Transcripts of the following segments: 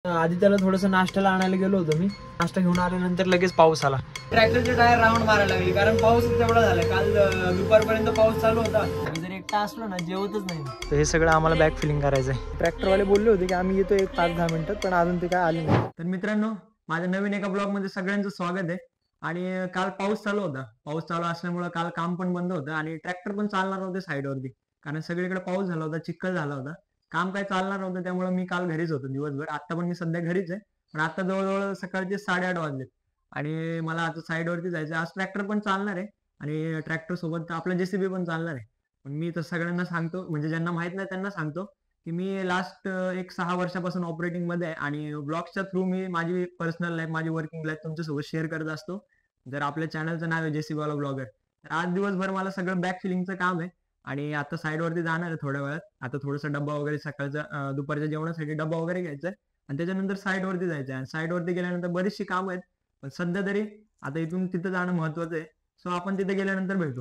आधी त्याला थोडंसं नाश्त्याला आणायला गेलो होतो मी. नाश्ता घेऊन आल्यानंतर लगेच पाऊस आला. ट्रॅक्टरचे टायर राऊंड मारायला लागली कारण पाऊस तेवढा झाला. काल दुपारपर्यंत पाऊस चालू होता. जर एकटा असलो ना जेवतच नाही. तर हे सगळं आम्हाला बॅक फिलिंग करायचंय. ट्रॅक्टरवाले बोलले होते की आम्ही येतो 5-10 मिनिटात, पण अजून ते काय आले नाही. तर मित्रांनो, माझ्या नवीन एका ब्लॉग मध्ये सगळ्यांचं स्वागत आहे. आणि काल पाऊस चालू होता. पाऊस चालू असल्यामुळे काल काम पण बंद होतं आणि ट्रॅक्टर पण चालणार नव्हते साईडवरती, कारण सगळीकडे पाऊस झाला होता, चिखल झाला होता. काम काय चालणार नव्हतं, त्यामुळे मी काल घरीच होतो दिवसभर. आता पण मी सध्या घरीच आहे, पण आता जवळजवळ सकाळचे 8:30 वाजले आणि मला आता साईडवरती जायचं. आज ट्रॅक्टर पण चालणार आहे आणि ट्रॅक्टर सोबत आपला जेसीबी पण चालणार आहे. पण मी तर सगळ्यांना सांगतो, म्हणजे ज्यांना माहित नाही त्यांना सांगतो की मी लास्ट 6 वर्षापासून ऑपरेटिंग मध्ये आहे आणि ब्लॉग्सच्या थ्रू मी माझी पर्सनल लाईफ, माझी वर्किंग लाईफ तुमच्यासोबत शेअर करत असतो. जर आपल्या चॅनलचं नाव आहे जेसीबी वाला ब्लॉगर, तर आज दिवसभर मला सगळं बॅक फिलिंगचं काम आहे आणि आता साईडवरती जाणार आहे थोड्या वेळात. आता थोडासा डब्बा वगैरे सकाळचा दुपारच्या जेवणासाठी डब्बा वगैरे घ्यायचा आहे आणि त्याच्यानंतर साईडवरती जायचं आहे. आणि साईडवरती गेल्यानंतर बरीचशी कामं आहेत, पण सध्या तरी आता इथून तिथं जाणं महत्वाचं आहे. सो आपण तिथे गेल्यानंतर भेटू.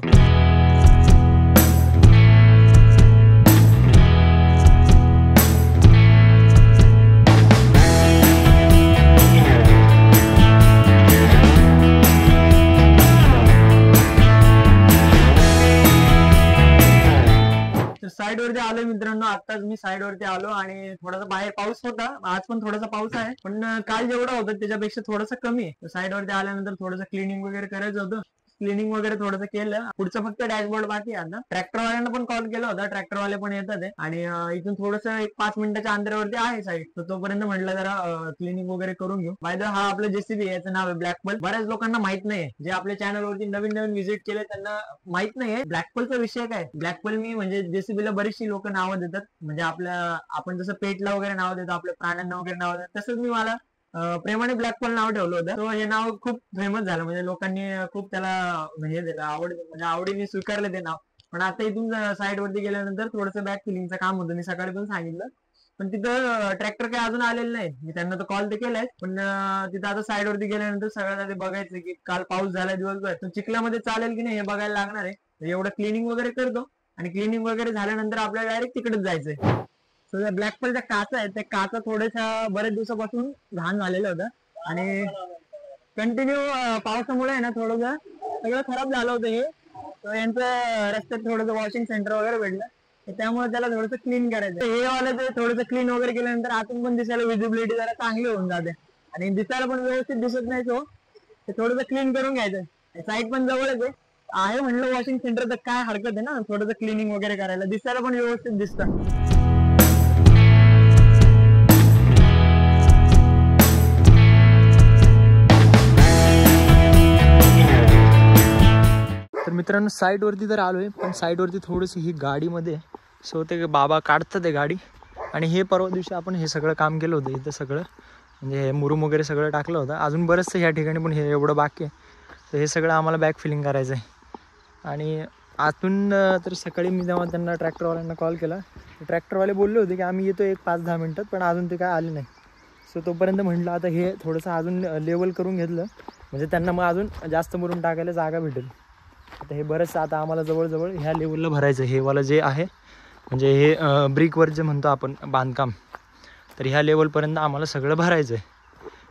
साईडवरती आलोय मित्रांनो. आताच मी साईडवरती आलो आणि थोडासा बाहेर पाऊस होता. आज पण थोडासा पाऊस आहे, पण काल जेवढा होता त्याच्यापेक्षा थोडासा कमी आहे. साईडवरती आल्यानंतर थोडंसं क्लिनिंग वगैरे करायचं होतं. क्लिनिंग वगैरे थोडंसं केलं. पुढचं फक्त डॅशबोर्ड बाकी आहे. आता ट्रॅक्टरवाल्यांना पण कॉल केला होता, ट्रॅक्टरवाले पण येतात आहे आणि इथून थोडंसं 5 मिनिटाच्या अंतरावरती आहे साईड. तर तोपर्यंत म्हटलं जरा क्लिनिंग वगैरे करून घेऊ. बाय द हा आपलं जेसीबी, याचं नाव आहे ब्लॅकपल. बऱ्याच लोकांना माहित नाहीये, जे आपल्या चॅनलवरती नवीन नवीन व्हिजिट केले त्यांना माहित नाहीये ब्लॅकपलचा विषय काय. ब्लॅकपल मी म्हणजे जेसीबीला बरीचशी लोक नावं देतात, म्हणजे आपण जसं पेटला वगैरे नाव देतो, आपल्या प्राण्यांना वगैरे नाव देतात, तसंच मी मला प्रेमाने ब्लॅकपल नाव ठेवलं होतं. तो हे नाव खूप फेमस झालं, म्हणजे लोकांनी खूप त्याला हे दिलं, म्हणजे आवडीने स्वीकारलं ते नाव. पण आता इथून साईड वरती गेल्यानंतर थोडंसं बॅक फिलिंगचं काम होतं. मी सकाळी पण सांगितलं, पण तिथं ट्रॅक्टर काही अजून आलेलं नाही. मी त्यांना तर कॉल तर केलाय, पण तिथं आता साईड वरती गेल्यानंतर सगळ्यांना ते बघायचं की काल पाऊस झाला दिवसभर, तर चिखलामध्ये चालेल की नाही हे बघायला लागणार आहे. एवढं क्लिनिंग वगैरे करतो आणि क्लिनिंग वगैरे झाल्यानंतर आपल्याला डायरेक्ट तिकडेच जायचंय. सो त्या ब्लॅकपलच्या काचा आहेत, त्या काचा थोड्याशा बरेच दिवसापासून घाण झालेल्या होत्या आणि कंटिन्यू पावसामुळे आहे ना थोडंसं सगळं खराब झालं होतं हे. तर यांचं रस्त्यात थोडंसं वॉशिंग सेंटर वगैरे भेटलं, त्यामुळे त्याला थोडंसं क्लीन करायचं. हे वाला ते थोडंसं क्लीन वगैरे केल्यानंतर आतून पण दिसायला विजिबिलिटी जरा चांगली होऊन जाते आणि दिसायला पण व्यवस्थित दिसत नाही. तो ते थोडंसं क्लीन करून घ्यायचं. साईड पण जवळच आहे म्हणलं वॉशिंग सेंटर, तर काय हरकत आहे ना थोडंसं क्लिनिंग वगैरे करायला, दिसायला पण व्यवस्थित दिसतं. तर मित्रांनो, साईडवरती तर आलोय, पण साईडवरती थोडीशी ही गाडीमध्ये सो ते बाबा काढतात ते गाडी. आणि हे परवा दिवशी आपण हे सगळं काम केलं होतं इथं, सगळं म्हणजे हे मुरुम वगैरे सगळं टाकलं होतं. अजून बरंचसं ह्या ठिकाणी पण हे एवढं बाकी आहे. तर हे सगळं आम्हाला बॅक फिलिंग करायचं आहे. आणि आतून तर सकाळी मी जेव्हा त्यांना ट्रॅक्टरवाल्यांना कॉल केला, ट्रॅक्टरवाले बोलले होते की आम्ही येतो 5-10 मिनिटात, पण अजून ते काय आले नाही. सो तोपर्यंत म्हटलं आता हे थोडंसं अजून लेवल करून घेतलं, म्हणजे त्यांना मग अजून जास्त मुरुम टाकायला जागा भेटेल. आता हे बरंचसं आता आम्हाला जवळजवळ ह्या लेवलला भरायचं. हे वाला जे आहे म्हणजे हे ब्रिकवर जे म्हणतो आपण बांधकाम, तर ह्या लेवलपर्यंत आम्हाला सगळं भरायचं आहे.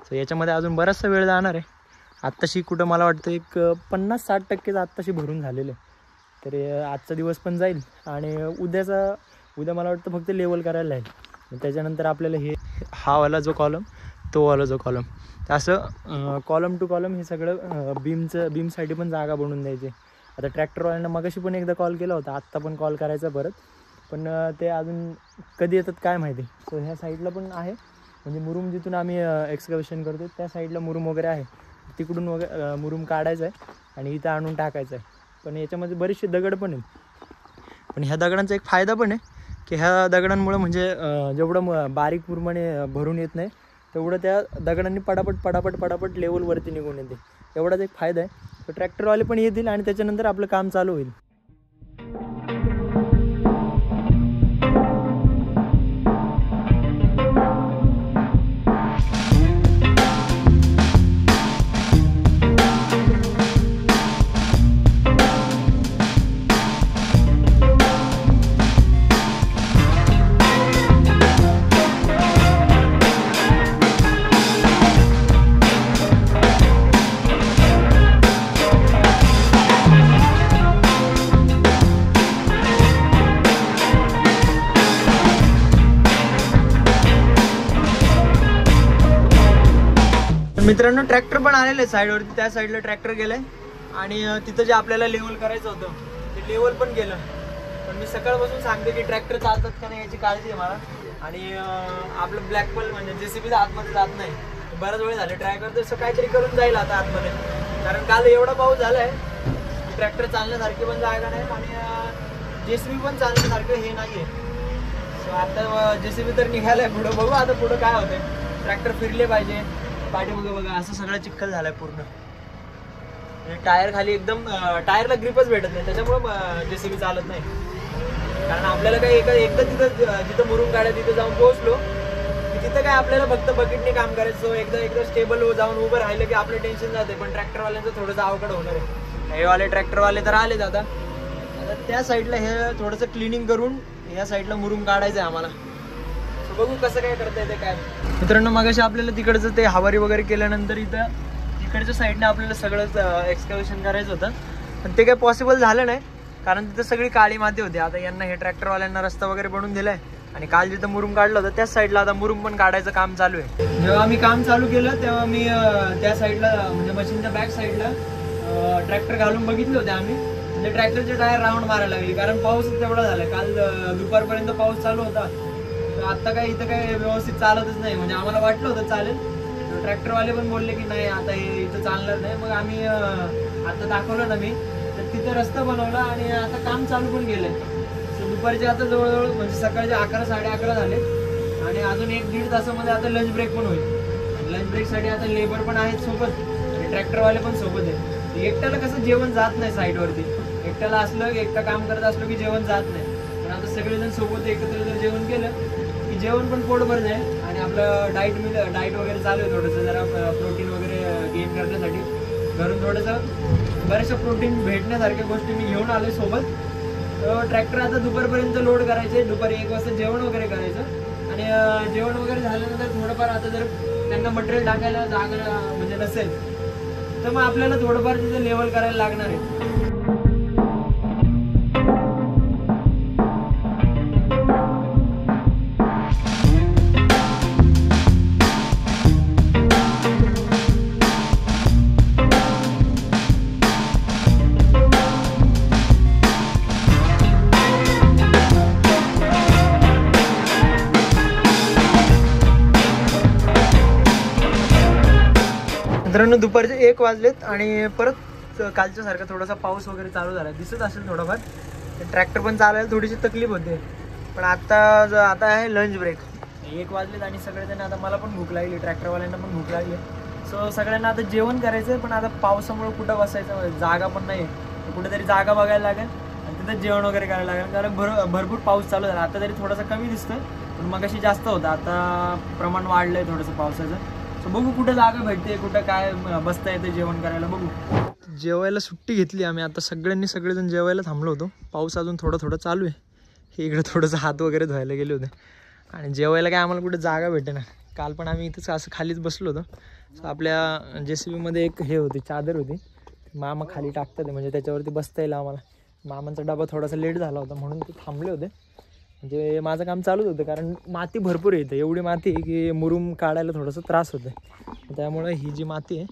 सो याच्यामध्ये अजून बराचसा वेळ जाणार आहे. आत्ताशी कुठं मला वाटतं एक 50-60% आत्ताशी भरून झालेलं आहे. तर आजचा दिवस पण जाईल आणि उद्या मला वाटतं फक्त लेवल करायला लागेल. त्याच्यानंतर आपल्याला हे हा वाला जो कॉलम, तो वाला जो कॉलम, तर असं कॉलम टू कॉलम हे सगळं बीमसाठी पण जागा बनवून द्यायची. आता ट्रॅक्टरवाल्यांना मगाशी पण एकदा कॉल केला होता, आत्ता पण कॉल करायचा परत, पण ते अजून कधी येतात काय माहिती. सो ह्या साईडला पण आहे, म्हणजे मुरुम जिथून आम्ही एक्सकव्हेशन करतो त्या साईडला मुरुम वगैरे आहे, तिकडून वगैरे मुरुम काढायचा आहे आणि इथं आणून टाकायचं आहे. पण याच्यामध्ये बरेचसे दगड पण आहेत. पण ह्या दगडांचा एक फायदा पण आहे की ह्या दगडांमुळे म्हणजे जेवढं बारीक प्रमाणे भरून येत नाही, तेवढं त्या दगडांनी पटापट लेवलवरती निघून येते. एवढाच एक फायदा आहे. तर ट्रॅक्टरवाले पण येतील आणि त्याच्यानंतर आपलं काम चालू होईल. मित्रांनो ट्रॅक्टर पण आलेलं आहे साईडवरती, त्या साईडला ट्रॅक्टर गेलाय आणि तिथं जे आपल्याला लेवल करायचं होतं ते लेवल पण गेलं. पण मी सकाळपासून सांगते की ट्रॅक्टर चालतात का नाही याची काळजी आहे मला. आणि आपलं ब्लॅक पल म्हणजे JCB आतमध्ये जात नाही, बराच वेळ झाले ट्राय करतो, असं काहीतरी करून जाईल आता आतमध्ये. कारण काल एवढा पाऊस झालाय की ट्रॅक्टर चालण्यासारखी पण जागा नाही आणि JCB पण चालण्यासारखं हे नाहीये. सो आता JCB तर निघालाय पुढं, बघू आता पुढं काय होतंय. ट्रॅक्टर फिरले पाहिजे. पाठीमागे बघा असं सगळं चिखल झालाय पूर्ण. टायर खाली एकदम टायरला ग्रिपच भेटत नाही, त्याच्यामुळे JCB चालत नाही. कारण आपल्याला काय एकदा तिथं जिथं मुरुम काढाय तिथं जाऊन पोहोचलो की तिथं काय आपल्याला फक्त बकेटने काम करायचं. सो एकदा स्टेबल जाऊन उभं राहिलं की आपलं टेन्शन जाते. पण ट्रॅक्टरवाल्यांचं थोडंसं अवघड होणार आहे. हे वाले ट्रॅक्टरवाले तर आलेच आता त्या साईडला हे थोडंसं क्लिनिंग करून या साईडला मुरुम काढायचं आहे आम्हाला. बघू कसं काय करता येते काय. मित्रांनो मगाशी आपल्याला तिकडचं ते हवारी वगैरे केल्यानंतर इथं तिकडच्या साईडने आपल्याला सगळंच एक्सकॅव्हेशन करायचं होतं. पण ते काय पॉसिबल झालं नाही कारण तिथं सगळी काळी माती होती. आता यांना हे ट्रॅक्टरवाल्यांना रस्ता वगैरे बनवून दिलाय आणि काल जिथं मुरुम काढलं होतं त्याच साईडला आता मुरुम पण काढायचं काम चालू आहे. जेव्हा आम्ही काम चालू केलं तेव्हा मी त्या साईडला म्हणजे मशीनच्या बॅक साईडला ट्रॅक्टर घालून बघितले होते आम्ही. म्हणजे ट्रॅक्टरचे टायर राऊंड मारायला लागली कारण पाऊसच तेवढा झाला. काल दुपारपर्यंत पाऊस चालू होता. आता काय इथं काय व्यवस्थित चालतच नाही. म्हणजे आम्हाला वाटलं होतं चालेल, ट्रॅक्टरवाले पण बोलले की नाही आता हे इथं चालणार नाही. मग आम्ही आता दाखवलं ना मी तर तिथं रस्ता बनवला आणि आता काम चालू पण केलंय. दुपारचे आता जवळजवळ म्हणजे सकाळचे 11 साडे 11 झाले आणि अजून 1-1.5 तासामध्ये आता लंच ब्रेक पण होईल. लंच ब्रेकसाठी आता लेबर पण आहेत सोबत आणि ट्रॅक्टरवाले पण सोबत आहेत. एकट्याला कसं जेवण जात नाही साईडवरती. एकट्याला असलं एकटा काम करत असलो की जेवण जात नाही. पण आता सगळेजण सोबत एकत्र जर जेवण केलं की जेवण पण पोटभर जाईल आणि आपलं डाईट वगैरे चालू आहे. थोडंसं जरा प्रोटीन वगैरे गेन करण्यासाठी घरून थोडंसं बऱ्याचशा प्रोटीन भेटण्यासारख्या गोष्टी मी घेऊन आलोय सोबत. ट्रॅक्टर आता दुपारपर्यंत लोड करायचे. दुपारी 1 वाजता जेवण वगैरे करायचं आणि जेवण वगैरे झाल्यानंतर थोडंफार आता जर त्यांना मटेरियल टाकायला जागा म्हणजे नसेल तर मग आपल्याला थोडंफार तिथं लेवल करायला लागणार आहे. मित्रांनो दुपारचे 1 वाजलेत आणि परत कालच्या सारखा थोडासा पाऊस वगैरे चालू झाला दिसत असेल थोडाफार. ट्रॅक्टर पण चालवायला थोडीशी तकलीफ होते. पण आता आहे लंच ब्रेक. 1 वाजलेत आणि सगळेजण आता मला पण भूक लागली, ट्रॅक्टरवाल्यांना पण भूक लागली. सो सगळ्यांना आता जेवण करायचं. पण आता पावसामुळे कुठं बसायचं जागा पण नाही. कुठेतरी जागा बघायला लागेल आणि तिथं जेवण वगैरे करायला लागेल. कारण भरपूर पाऊस चालू झाला. आता तरी थोडासा कमी दिसतोय पण मगाशी जास्त होता. आता प्रमाण वाढलंय थोडंसं पावसाचं. सो बघू कुठं जागा भेटते, कुठं काय बसता येते जेवण करायला. बघू. जेवायला सुट्टी घेतली आम्ही आता सगळेजण जेवायला थांबलो होतो. पाऊस अजून थोडं चालू आहे. हे इकडे थोडंसं हात वगैरे धुवायला गेले होते आणि जेवायला काय आम्हाला कुठे जागा भेटे ना. काल पण आम्ही इथंच असं खालीच बसलो होतो. सो आपल्या JCB मध्ये एक हे होती चादर होती, मामा खाली टाकतात म्हणजे त्याच्यावरती बसता येईल आम्हाला. मामांचा डबा थोडासा लेट झाला होता म्हणून ते थांबले होते. म्हणजे माझं काम चालूच होतं कारण माती भरपूर येते. एवढी माती आहे की मुरुम काढायला थोडंसं त्रास होतं. त्यामुळे ही जी माती आहे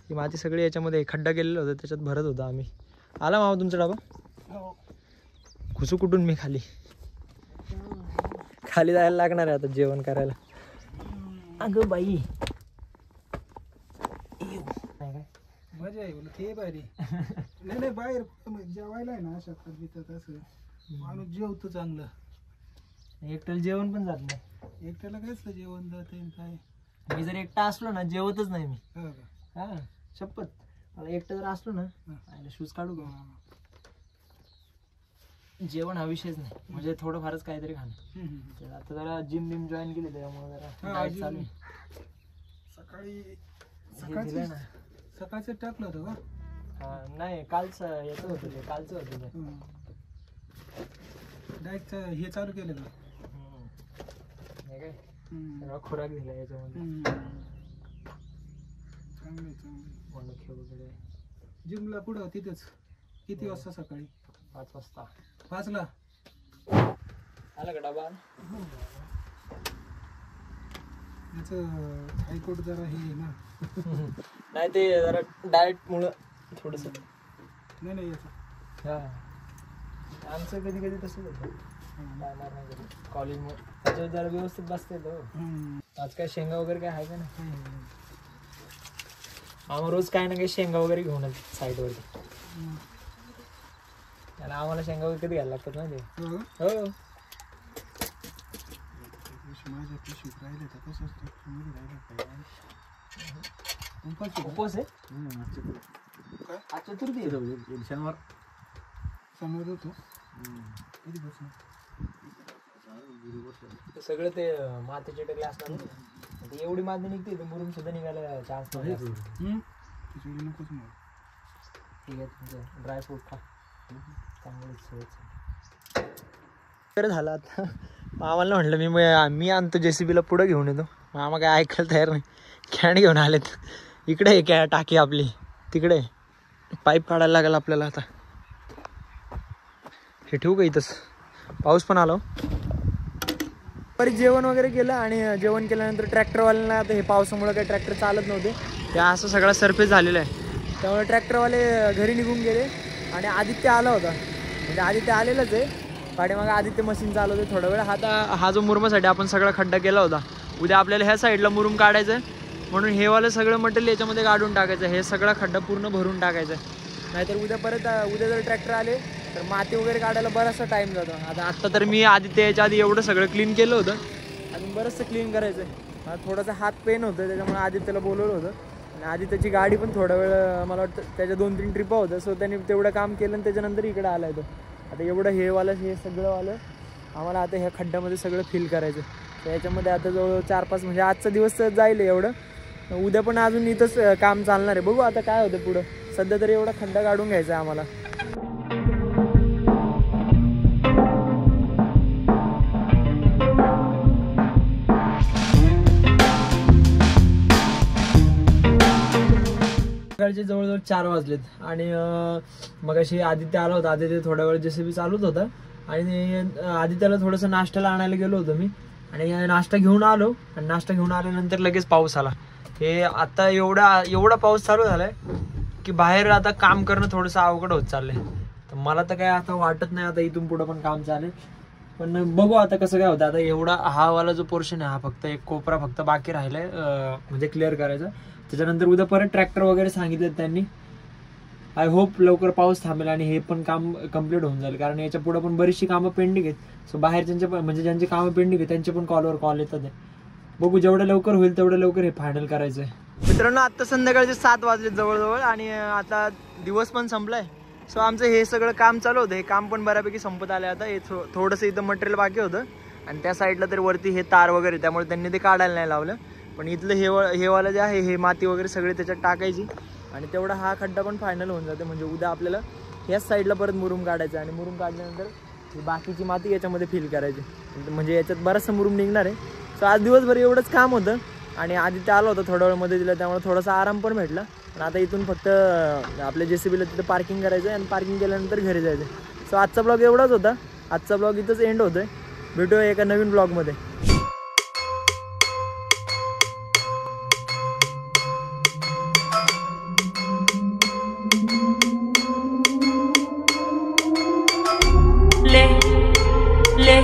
ही माती सगळी याच्यामध्ये खड्डा केलेलं होतं त्याच्यात भरत होता आम्ही. आला मामा तुमचा डबा? घुसू कुठून मी खाली जायला लागणार आहे आता जेवण करायला. अगं बाई मजा आहे ते भारी. नाही बाहेर जेवायला आहे ना अशा पद्धतीत असं माणूस जेवतो चांगलं. एकट्याला जेवण पण जात नाही. एकट्याला कायच जेवण जात काय. मी जर एकटा असलो ना जेवतच नाही मी. हा शपथ. मला एकटं जर असलो ना शूज काढू का जेवण हा विषयच नाही. म्हणजे थोडंफारच काहीतरी खाणं. आता जरा जिम जॉईन केली त्यामुळे जरा डाएट चालू आहे. सकाळचं टाकलं होतं का? नाही कालचं याचं होतं ते कालचं होतं ते डाएटचं हे चालू केलं का? हे काय सगळा खोराक दिला याच्यामध्ये. मनुके वगैरे. जिमला पुढं तिथेच किती वाजता? सकाळी 5 वाजता. 5ला आला का डबा? याचं हायकोर्ट जरा हे आहे ना. नाही ते जरा डाएट मुळे थोडस. नाही याचं हा आमचं कधी कधी तसंच होतं. कॉलेजमुळे त्याच्यावर जरा व्यवस्थित बसते तो. आज काय शेंगा वगैरे काय आहे का नाही? आम्हाला रोज काय ना काही शेंगा वगैरे घेऊन येतात साईडवरती. त्याला आम्हाला शेंगा वगैरे कधी घ्यायला लागतात ना ते. हो माझ्या पिशवीत राहिले तर तसंच उपवास आहे आज चतुर्थी शनिवार होतो कधीपासून. सगळं ते मातीचे टकले असतात. एवढी माती निघते तर मुरुम सुद्धा निघायला चान्स नाही. खिचडी नकोच मग. ठीक आहे तुमचं ड्रायफ्रूट खा चांगलं झालं. आता मामाला म्हटलं मी आणतो JCB ला पुढं घेऊन येतो. मामा काय ऐकायला तयार नाही. कॅन घेऊन आलेत. इकडे आहे काय टाकी आपली तिकडे पाईप काढायला लागेल आपल्याला. आता हे ठेवू का इथंच. पाऊस पण आलो. परत जेवण वगैरे केलं आणि जेवण केल्यानंतर ट्रॅक्टरवाल्यांना आता हे पावसामुळे काही ट्रॅक्टर चालत नव्हते. ते असं सगळा सरफेस झालेला आहे. त्यामुळे ट्रॅक्टरवाले घरी निघून गेले आणि आदित्य आला होता. म्हणजे आदित्य आलेलंच आहे. पाठीमागे आदित्य मशीन चालवते थोडा वेळ. हा जो मुरुमासाठी आपण सगळा खड्डा केला होता. उद्या आपल्याला ह्या साईडला मुरुम काढायचं आहे म्हणून हे वालं सगळं मटेरियल याच्यामध्ये काढून टाकायचं. हे सगळा खड्डा पूर्ण भरून टाकायचं. नाहीतर उद्या जर ट्रॅक्टर आले तर माती वगैरे काढायला बराचसा टाईम जातो. आत्ता तर मी आदित्य याच्या आधी एवढं सगळं क्लीन केलं होतं. अजून बरंचसं क्लीन करायचं आहे. थोडासा हात पेन होतं त्याच्यामुळे आदित्यला बोलवलं होतं. आणि आदित्यची गाडी पण थोडा वेळ मला वाटतं त्याच्या 2-3 ट्रिपा होत्या. सो त्यांनी तेवढं काम केलं आणि त्याच्यानंतर इकडे आला आहे तो. आता एवढं हे सगळं वालं आम्हाला आता ह्या खड्ड्यामध्ये सगळं फिल करायचं. तर याच्यामध्ये आता जवळ 4-5 म्हणजे आजचा दिवस जाईल एवढं. उद्या पण अजून इथंच काम चालणार आहे. बघू आता काय होतं पुढं. सध्या तरी एवढा खड्डा काढून घ्यायचा आहे आम्हाला. सकाळचे जवळजवळ 4 वाजलेत आणि मग अशी आदित्य आला होता. आदित्य थोडा वेळ JCB चालूच होता आणि आदित्याला थोडंसं नाश्त्याला आणायला गेलो होतो मी. आणि नाश्ता घेऊन आलो आणि नाश्ता घेऊन आल्यानंतर लगेच पाऊस आला. हे आता एवढा पाऊस चालू झालाय की बाहेर आता काम करणं थोडंसं अवघड होत चाललंय. तर मला तर काय आता वाटत नाही आता इथून पुढं पण काम चालेल. पण बघू आता कसं काय होतं. आता एवढा हा वाला जो पोर्शन आहे हा फक्त एक कोपरा फक्त बाकी राहिलाय म्हणजे क्लिअर करायचा. त्याच्यानंतर उद्या परत ट्रॅक्टर वगैरे सांगितले त्यांनी. आय होप लवकर पाऊस थांबेल आणि हे पण काम कम्प्लीट होऊन जाईल. कारण याच्या पुढे पण बरीचशी कामं पेंडिंग आहेत. सो बाहेरच्यांचे पण म्हणजे ज्यांची कामं पेंडिंग आहेत त्यांचे पण कॉलवर कॉल येतात. बघू जेवढं लवकर होईल तेवढं लवकर हे फायनल करायचं आहे. मित्रांनो आता संध्याकाळचे 7 वाजले जवळजवळ आणि आता दिवस पण संपलाय. सो आमचं हे सगळं काम चालू होतं. हे काम पण बऱ्यापैकी संपत आलं. आता हे थोडंसं इथं मटेरियल बाकी होतं आणि त्या साईडला तर वरती हे तार वगैरे त्यामुळे त्यांनी ते काढायला नाही लावलं. पण इथलं हे वालं जे आहे हे माती वगैरे सगळे त्याच्यात टाकायची आणि तेवढा हा खड्डा पण फायनल होऊन जाते. म्हणजे उद्या आपल्याला ह्याच साईडला परत मुरुम काढायचं आणि मुरुम काढल्यानंतर बाकीची माती याच्यामध्ये फिल करायची. म्हणजे याच्यात बराचसा मुरुम निघणार आहे. सो आज दिवसभर एवढंच काम होतं आणि आदित्य आलं होतं थोडा वेळ मध्ये दिला त्यामुळे थोडासा आराम पण भेटला. आणि आता इथून फक्त आपल्या JCBला तिथं पार्किंग करायचं आहे आणि पार्किंग केल्यानंतर घरी जायचं. सो आजचा ब्लॉग एवढाच होता. आजचा ब्लॉग इथंच एंड होतोय. भेटूया एका नवीन ब्लॉगमध्ये. ले